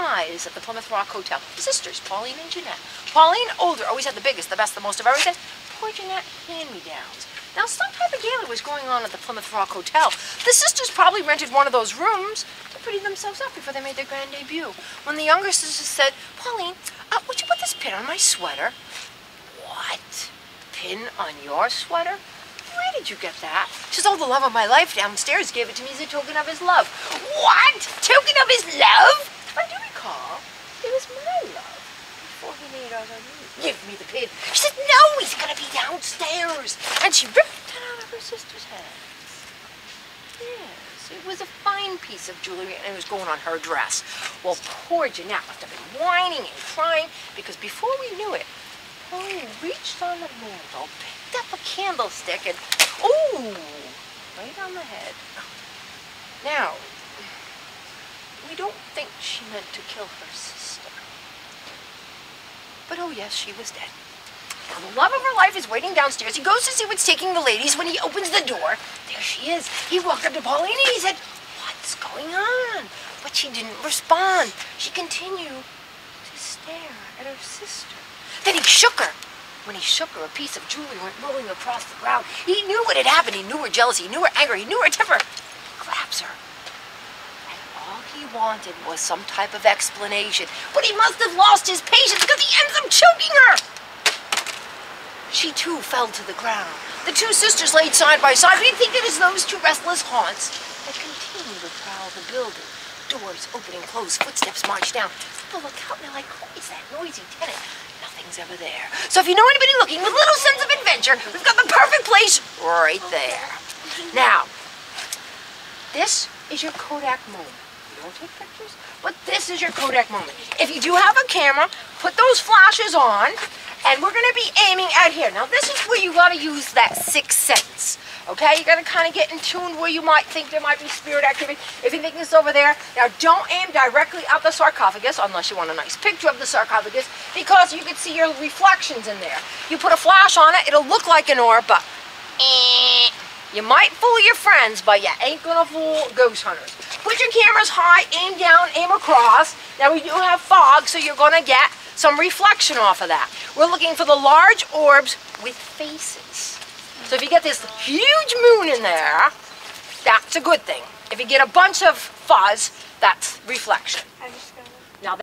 demise at the Plymouth Rock Hotel. Sisters, Pauline and Jeanette. Pauline, older, always had the biggest, the best, the most of everything. Poor Jeanette, hand-me-downs. Now, some type of gala was going on at the Plymouth Rock Hotel. The sisters probably rented one of those rooms to pretty themselves up before they made their grand debut. When the younger sister said, Pauline, would you put this pin on my sweater? What? Pin on your sweater? Where did you get that? She says, oh, the love of my life downstairs gave it to me as a token of his love. What? Token of his love? I do recall. It was my love before he made us our news. Give me the pin. She said, no, he's going to be downstairs. And she ripped it out of her sister's hands. Yes, it was a fine piece of jewelry, and it was going on her dress. Well, poor Jeanette must have been whining and crying, because before we knew it, Pauline reached on the mantel, picked up a candlestick, and, ooh, right on the head. Now, we don't think she meant to kill her sister. But oh yes, she was dead. Now, the love of her life is waiting downstairs. He goes to see what's taking the ladies. When he opens the door, there she is. He walked up to Pauline and he said, what's going on? But she didn't respond. She continued to stare at her sister. Then he shook her. When he shook her, a piece of jewelry went rolling across the ground. He knew what had happened. He knew her jealousy. He knew her anger. He knew her temper. He grabs her. And all he wanted was some type of explanation. But he must have lost his patience because he ends up choking her. She too fell to the ground. The two sisters laid side by side. We'd think it was those two restless haunts that continued to prowl the building. Doors open and close, footsteps march down. People look out and they're like, who is that noisy tenant? Nothing's ever there. So if you know anybody looking with a little sense of adventure, we've got the perfect place right there. Now, this is your Kodak moment. You don't take pictures, but this is your Kodak moment. If you do have a camera, put those flashes on, and we're going to be aiming at here. Now, this is where you got to use that sixth sense. Okay, you got to kind of get in tune where you might think there might be spirit activity. If you think it's over there, now don't aim directly at the sarcophagus unless you want a nice picture of the sarcophagus, because you can see your reflections in there. You put a flash on it, it'll look like an orb, but you might fool your friends, but you ain't gonna fool ghost hunters. Put your cameras high, aim down, aim across. Now we do have fog, so you're gonna get some reflection off of that. We're looking for the large orbs with faces. So if you get this huge moon in there, that's a good thing. If you get a bunch of fuzz, that's reflection.